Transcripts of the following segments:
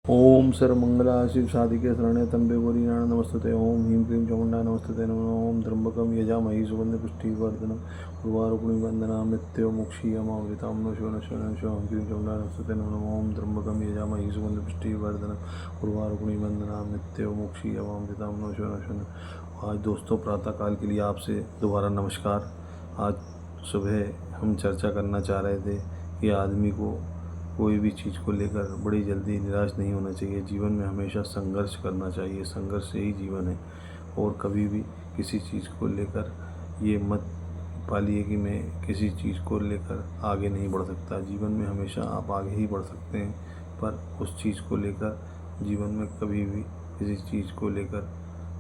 ओम सर्वमंगला शिव साधिके शरण्य त्र्यंबके गौरी नारायण नमस्तुते। ओम ह्रीं क्लीं चामुण्डाय नमस्तुते नमः। ओम त्र्यंबकं यजामहे सुगन्धिं पुष्टिवर्धनम् उर्वारुकमिव वन्दनामि मृत्युर्मुक्षीयमामृतां नमः शिवाय ह्रीं क्लीं चामुण्डाय नमस्तुते नमः। ओम त्र्यंबकं यजामहे सुगन्धिं पुष्टिवर्धनम् उर्वारुकमिव वन्दनामि मृत्युर्मुक्षीयमामृतां नमः शिवाय। आज दोस्तों प्रातःकाल के लिए आपसे दोबारा नमस्कार। आज सुबह हम चर्चा करना चाह रहे थे कि आदमी को कोई भी चीज़ को लेकर बड़ी जल्दी निराश नहीं होना चाहिए। जीवन में हमेशा संघर्ष करना चाहिए, संघर्ष से ही जीवन है। और कभी भी किसी चीज़ को लेकर ये मत पालिए कि मैं किसी चीज़ को लेकर आगे नहीं बढ़ सकता। जीवन में हमेशा आप आगे ही बढ़ सकते हैं, पर उस चीज़ को लेकर जीवन में कभी भी किसी चीज़ को लेकर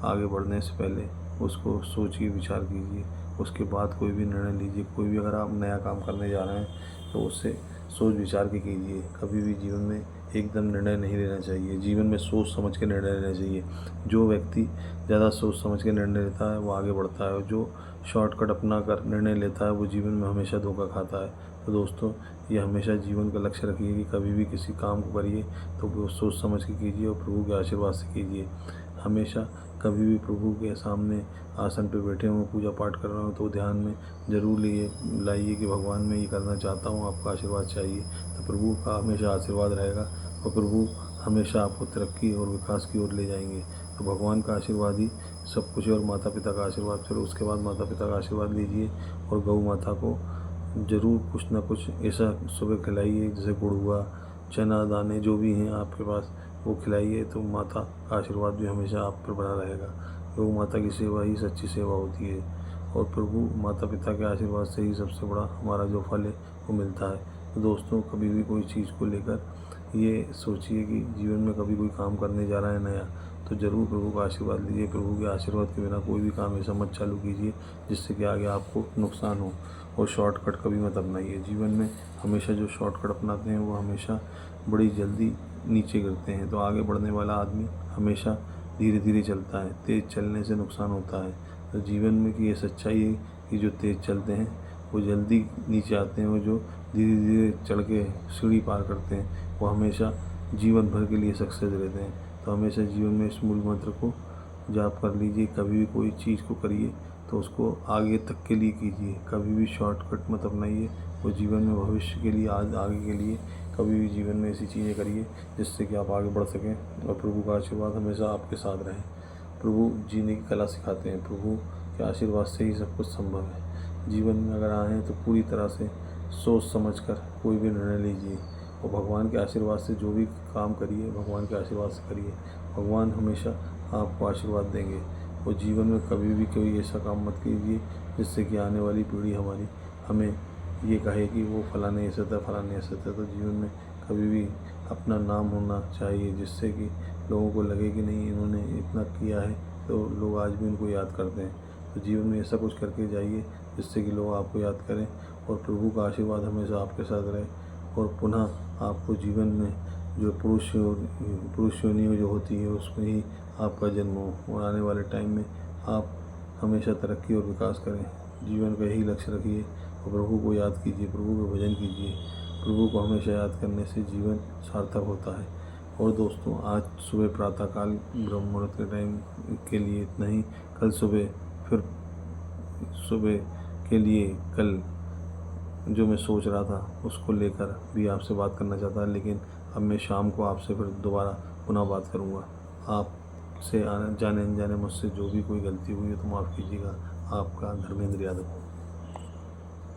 आगे बढ़ने से पहले उसको सोचिए, विचार कीजिए, उसके बाद कोई भी निर्णय लीजिए। कोई भी अगर आप नया काम करने जा रहे हैं तो उससे सोच विचार के कीजिए। कभी भी जीवन में एकदम निर्णय नहीं लेना चाहिए, जीवन में सोच समझ के निर्णय लेना चाहिए। जो व्यक्ति ज़्यादा सोच समझ के निर्णय लेता है वो आगे बढ़ता है, और जो शॉर्टकट अपना कर निर्णय लेता है वो जीवन में हमेशा धोखा खाता है। तो दोस्तों, ये हमेशा जीवन का लक्ष्य रखिए कि कभी भी किसी काम को करिए तो वो सोच समझ के कीजिए और प्रभु के आशीर्वाद से कीजिए। हमेशा कभी भी प्रभु के सामने आसन पे बैठे हों, पूजा पाठ कर रहे हो, तो ध्यान में ज़रूर लाइए कि भगवान मैं ये करना चाहता हूँ, आपका आशीर्वाद चाहिए। तो प्रभु का हमेशा आशीर्वाद रहेगा और प्रभु हमेशा आपको तरक्की और विकास की ओर ले जाएंगे। तो भगवान का आशीर्वाद ही सब कुछ है, और माता पिता का आशीर्वाद। फिर उसके बाद माता पिता का आशीर्वाद लीजिए और गौ माता को ज़रूर कुछ ना कुछ ऐसा सुबह खिलाइए, जैसे गुड़ हुआ, चना दाने जो भी हैं आपके पास वो खिलाइए। तो माता का आशीर्वाद भी हमेशा आप पर बना रहेगा। गौ माता की सेवा ही सच्ची सेवा होती है, और प्रभु माता पिता के आशीर्वाद से ही सबसे बड़ा हमारा जो फल है वो मिलता है। तो दोस्तों, कभी भी कोई चीज़ को लेकर ये सोचिए कि जीवन में कभी कोई काम करने जा रहा है नया, तो ज़रूर प्रभु का आशीर्वाद लीजिए। प्रभु के आशीर्वाद के बिना कोई भी काम ऐसा मत चालू कीजिए जिससे कि आगे आपको नुकसान हो। और शॉर्टकट कभी मत अपनाइए। जीवन में हमेशा जो शॉर्टकट अपनाते हैं वो हमेशा बड़ी जल्दी नीचे गिरते हैं। तो आगे बढ़ने वाला आदमी हमेशा धीरे धीरे चलता है, तेज़ चलने से नुकसान होता है। तो जीवन में कि ये सच्चाई है कि जो तेज़ चलते हैं वो जल्दी नीचे आते हैं, और जो धीरे धीरे चढ़ के सीढ़ी पार करते हैं वो हमेशा जीवन भर के लिए सक्सेस रहते हैं। तो हमेशा जीवन में इस मूल मंत्र को जाप कर लीजिए। कभी भी कोई चीज़ को करिए तो उसको आगे तक के लिए कीजिए, कभी भी शॉर्टकट मत अपनाइए। वो जीवन में भविष्य के लिए, आज आगे के लिए कभी भी जीवन में ऐसी चीज़ें करिए जिससे कि आप आगे बढ़ सकें, और प्रभु का आशीर्वाद हमेशा आपके साथ रहे। प्रभु जीने की कला सिखाते हैं, प्रभु के आशीर्वाद से ही सब कुछ संभव है। जीवन में अगर आए हैं तो पूरी तरह से सोच समझकर कोई भी निर्णय लीजिए, और भगवान के आशीर्वाद से जो भी काम करिए भगवान के आशीर्वाद से करिए। भगवान हमेशा आपको आशीर्वाद देंगे। और जीवन में कभी भी कोई ऐसा काम मत कीजिए जिससे कि आने वाली पीढ़ी हमारी हमें ये कहे कि वो फलाने ऐसा था, फलाने ऐसा था। तो जीवन में कभी भी अपना नाम होना चाहिए जिससे कि लोगों को लगे कि नहीं, इन्होंने इतना किया है तो लोग आज भी उनको याद करते हैं। तो जीवन में ऐसा कुछ करके जाइए जिससे कि लोग आपको याद करें, और प्रभु का आशीर्वाद हमेशा आपके साथ रहे। और पुनः आपको जीवन में जो पुरुष योनि जो होती है उसमें ही आपका जन्म हो, और आने वाले टाइम में आप हमेशा तरक्की और विकास करें। जीवन का यही लक्ष्य रखिए और प्रभु को याद कीजिए, प्रभु का भजन कीजिए। प्रभु को हमेशा याद करने से जीवन सार्थक होता है। और दोस्तों, आज सुबह प्रातःकाल ब्रह्म मुहूर्त के टाइम के लिए इतना ही। कल सुबह फिर सुबह के लिए कल जो मैं सोच रहा था उसको लेकर भी आपसे बात करना चाहता, लेकिन अब मैं शाम को आपसे फिर दोबारा पुनः बात करूँगा। आपसे जाने अनजाने मुझसे जो भी कोई गलती हुई है तो माफ़ कीजिएगा। आपका धर्मेंद्र यादव।